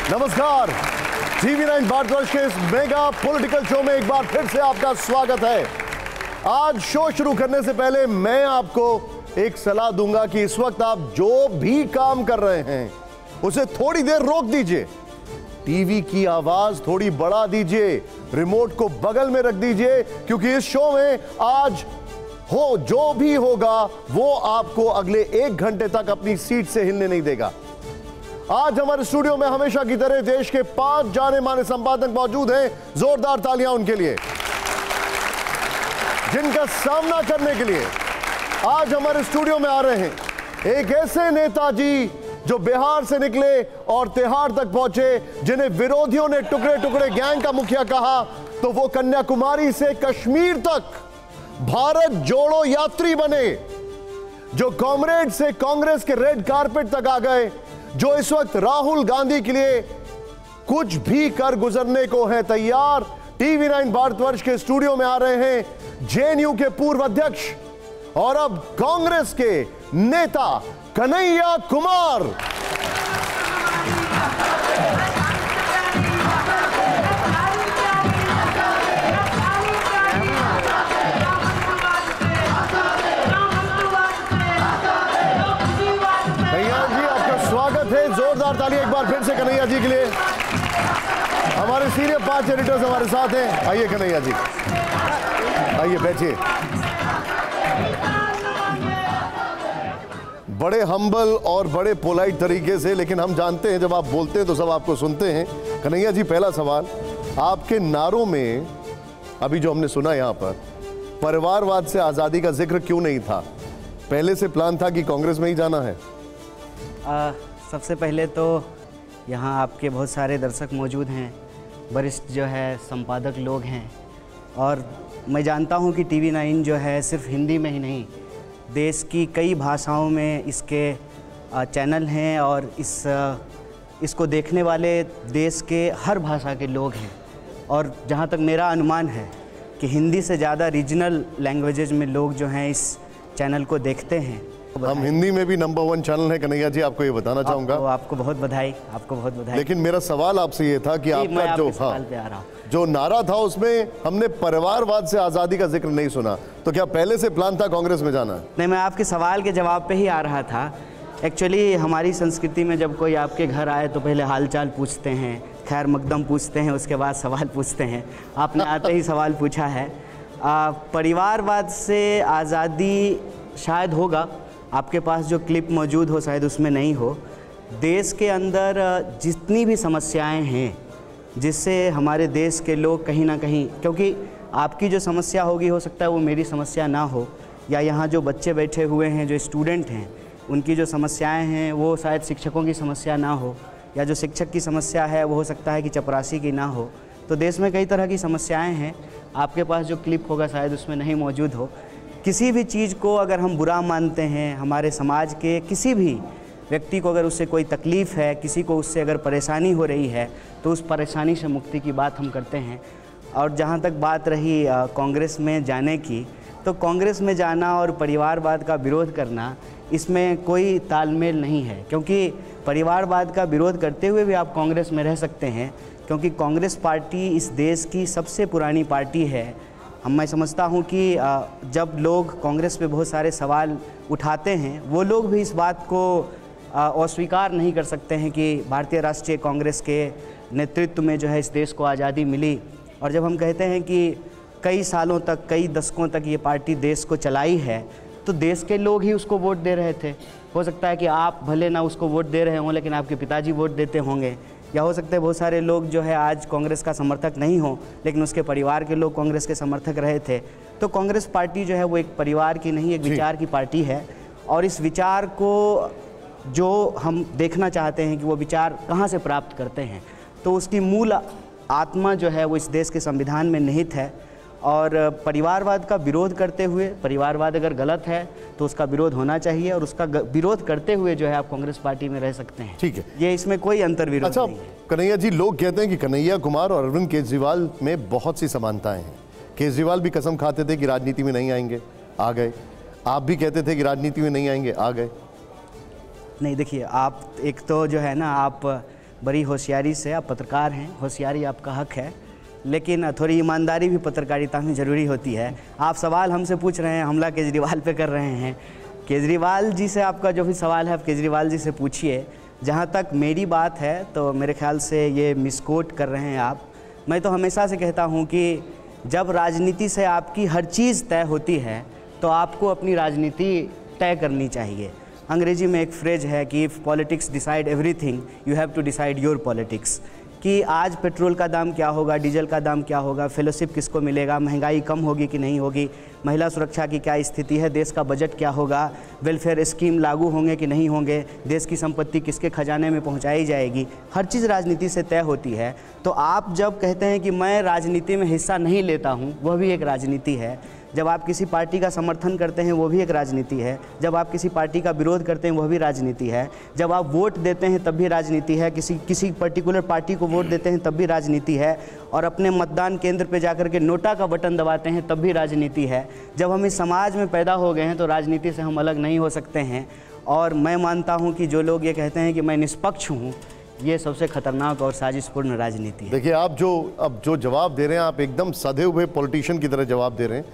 नमस्कार, TV9 भारतवर्ष के इस मेगा पॉलिटिकल शो में एक बार फिर से आपका स्वागत है। आज शो शुरू करने से पहले मैं आपको एक सलाह दूंगा कि इस वक्त आप जो भी काम कर रहे हैं उसे थोड़ी देर रोक दीजिए, टीवी की आवाज थोड़ी बढ़ा दीजिए, रिमोट को बगल में रख दीजिए, क्योंकि इस शो में आज जो भी होगा वो आपको अगले 1 घंटे तक अपनी सीट से हिलने नहीं देगा। आज हमारे स्टूडियो में हमेशा की तरह देश के 5 जाने माने संपादक मौजूद हैं। जोरदार तालियां उनके लिए, जिनका सामना करने के लिए आज हमारे स्टूडियो में आ रहे हैं एक ऐसे नेताजी जो बिहार से निकले और तिहाड़ तक पहुंचे, जिन्हें विरोधियों ने टुकड़े टुकड़े गैंग का मुखिया कहा, तो वो कन्याकुमारी से कश्मीर तक भारत जोड़ो यात्री बने, जो कॉमरेड से कांग्रेस के रेड कारपेट तक आ गए, जो इस वक्त राहुल गांधी के लिए कुछ भी कर गुजरने को है तैयार। TV9 भारतवर्ष के स्टूडियो में आ रहे हैं JNU के पूर्व अध्यक्ष और अब कांग्रेस के नेता कन्हैया कुमार। जोरदार ताली एक बार फिर से कन्हैया जी के लिए। हमारे सीनियर 5 एडिटर्स हमारे साथ हैं। आइए कन्हैया जी, आइए बैठिए। बड़े हम्बल और बड़े पोलाइट तरीके से, लेकिन हम जानते हैं जब आप बोलते हैं तो सब आपको सुनते हैं। कन्हैया जी, पहला सवाल, आपके नारों में अभी जो हमने सुना यहाँ पर परिवारवाद से आज़ादी का जिक्र क्यों नहीं था? पहले से प्लान था कि कांग्रेस में ही जाना है? सबसे पहले तो यहाँ आपके बहुत सारे दर्शक मौजूद हैं, वरिष्ठ जो है संपादक लोग हैं, और मैं जानता हूँ कि TV9 जो है सिर्फ हिंदी में ही नहीं, देश की कई भाषाओं में इसके चैनल हैं और इसको देखने वाले देश के हर भाषा के लोग हैं। और जहाँ तक मेरा अनुमान है कि हिंदी से ज़्यादा रीजनल लैंग्वेजेज में लोग जो हैं इस चैनल को देखते हैं। हम हिंदी में भी नंबर 1 चैनल है कन्हैया जी, आपको ये बताना चाहूंगा। आपको बहुत बधाई, आपको बहुत बधाई। लेकिन मेरा सवाल आपसे ये था कि आपका जो नारा था उसमें हमने परिवारवाद से आज़ादी का जिक्र नहीं सुना, तो क्या पहले से प्लान था कांग्रेस में जाना? नहीं, मैं आपके सवाल के जवाब पे ही आ रहा था। एक्चुअली हमारी संस्कृति में जब कोई आपके घर आए तो पहले हालचाल पूछते हैं, खैर मकदम पूछते हैं, उसके बाद सवाल पूछते हैं। आपने आते ही सवाल पूछा है। परिवारवाद से आज़ादी शायद होगा, आपके पास जो क्लिप मौजूद हो शायद उसमें नहीं हो। देश के अंदर जितनी भी समस्याएं हैं जिससे हमारे देश के लोग कहीं ना कहीं, क्योंकि आपकी जो समस्या होगी हो सकता है वो मेरी समस्या ना हो, या यहाँ जो बच्चे बैठे हुए हैं जो स्टूडेंट हैं उनकी जो समस्याएं हैं वो शायद शिक्षकों की समस्या ना हो, या जो शिक्षक की समस्या है वो हो सकता है कि चपरासी की ना हो। तो देश में कई तरह की समस्याएँ हैं, आपके पास जो क्लिप होगा शायद उसमें नहीं मौजूद हो। किसी भी चीज़ को अगर हम बुरा मानते हैं, हमारे समाज के किसी भी व्यक्ति को अगर उससे कोई तकलीफ़ है, किसी को उससे अगर परेशानी हो रही है, तो उस परेशानी से मुक्ति की बात हम करते हैं। और जहाँ तक बात रही कांग्रेस में जाने की, तो कांग्रेस में जाना और परिवारवाद का विरोध करना, इसमें कोई तालमेल नहीं है, क्योंकि परिवारवाद का विरोध करते हुए भी आप कांग्रेस में रह सकते हैं, क्योंकि कांग्रेस पार्टी इस देश की सबसे पुरानी पार्टी है। मैं समझता हूँ कि जब लोग कांग्रेस पे बहुत सारे सवाल उठाते हैं, वो लोग भी इस बात को अस्वीकार नहीं कर सकते हैं कि भारतीय राष्ट्रीय कांग्रेस के नेतृत्व में जो है इस देश को आज़ादी मिली। और जब हम कहते हैं कि कई सालों तक, कई दशकों तक ये पार्टी देश को चलाई है, तो देश के लोग ही उसको वोट दे रहे थे। हो सकता है कि आप भले ना उसको वोट दे रहे हों, लेकिन आपके पिताजी वोट देते होंगे, या हो सकता है बहुत सारे लोग जो है आज कांग्रेस का समर्थक नहीं हो, लेकिन उसके परिवार के लोग कांग्रेस के समर्थक रहे थे। तो कांग्रेस पार्टी जो है वो एक परिवार की नहीं, एक विचार की पार्टी है, और इस विचार को जो हम देखना चाहते हैं कि वो विचार कहाँ से प्राप्त करते हैं, तो उसकी मूल आत्मा जो है वो इस देश के संविधान में निहित है। और परिवारवाद का विरोध करते हुए, परिवारवाद अगर गलत है तो उसका विरोध होना चाहिए, और उसका विरोध करते हुए जो है आप कांग्रेस पार्टी में रह सकते हैं। ठीक है, ये इसमें कोई अंतर्विरोध नहीं है। कन्हैया जी, लोग कहते हैं कि कन्हैया कुमार और अरविंद केजरीवाल में बहुत सी समानताएं हैं। केजरीवाल भी कसम खाते थे कि राजनीति में नहीं आएंगे, आ गए। आप भी कहते थे कि राजनीति में नहीं आएंगे, आ गए। नहीं, देखिए, आप एक तो जो है ना, आप बड़ी होशियारी से, आप पत्रकार हैं, होशियारी आपका हक है, लेकिन थोड़ी ईमानदारी भी पत्रकारिता में ज़रूरी होती है। आप सवाल हमसे पूछ रहे हैं, हमला केजरीवाल पे कर रहे हैं। केजरीवाल जी से आपका जो भी सवाल है आप केजरीवाल जी से पूछिए। जहाँ तक मेरी बात है तो मेरे ख्याल से ये मिसकोट कर रहे हैं आप। मैं तो हमेशा से कहता हूँ कि जब राजनीति से आपकी हर चीज़ तय होती है तो आपको अपनी राजनीति तय करनी चाहिए। अंग्रेजी में एक फ्रेज है कि if politics decide everything you have to decide your politics, कि आज पेट्रोल का दाम क्या होगा, डीजल का दाम क्या होगा, फेलोशिप किसको मिलेगा, महंगाई कम होगी कि नहीं होगी, महिला सुरक्षा की क्या स्थिति है, देश का बजट क्या होगा, वेलफेयर स्कीम लागू होंगे कि नहीं होंगे, देश की संपत्ति किसके खजाने में पहुंचाई जाएगी, हर चीज़ राजनीति से तय होती है। तो आप जब कहते हैं कि मैं राजनीति में हिस्सा नहीं लेता हूँ, वह भी एक राजनीति है। जब आप किसी पार्टी का समर्थन करते हैं वो भी एक राजनीति है। जब आप किसी पार्टी का विरोध करते हैं वह भी राजनीति है। जब आप वोट देते हैं तब भी राजनीति है। किसी पर्टिकुलर पार्टी को वोट देते हैं तब भी राजनीति है। और अपने मतदान केंद्र पे जाकर के नोटा का बटन दबाते हैं तब भी राजनीति है। जब हम इस समाज में पैदा हो गए हैं तो राजनीति से हम अलग नहीं हो सकते हैं। और मैं मानता हूँ कि जो लोग ये कहते हैं कि मैं निष्पक्ष हूँ, ये सबसे खतरनाक और साजिशपूर्ण राजनीति है। देखिए, आप जो जवाब दे रहे हैं, आप एकदम सधे हुए पॉलिटिशियन की तरह जवाब दे रहे हैं।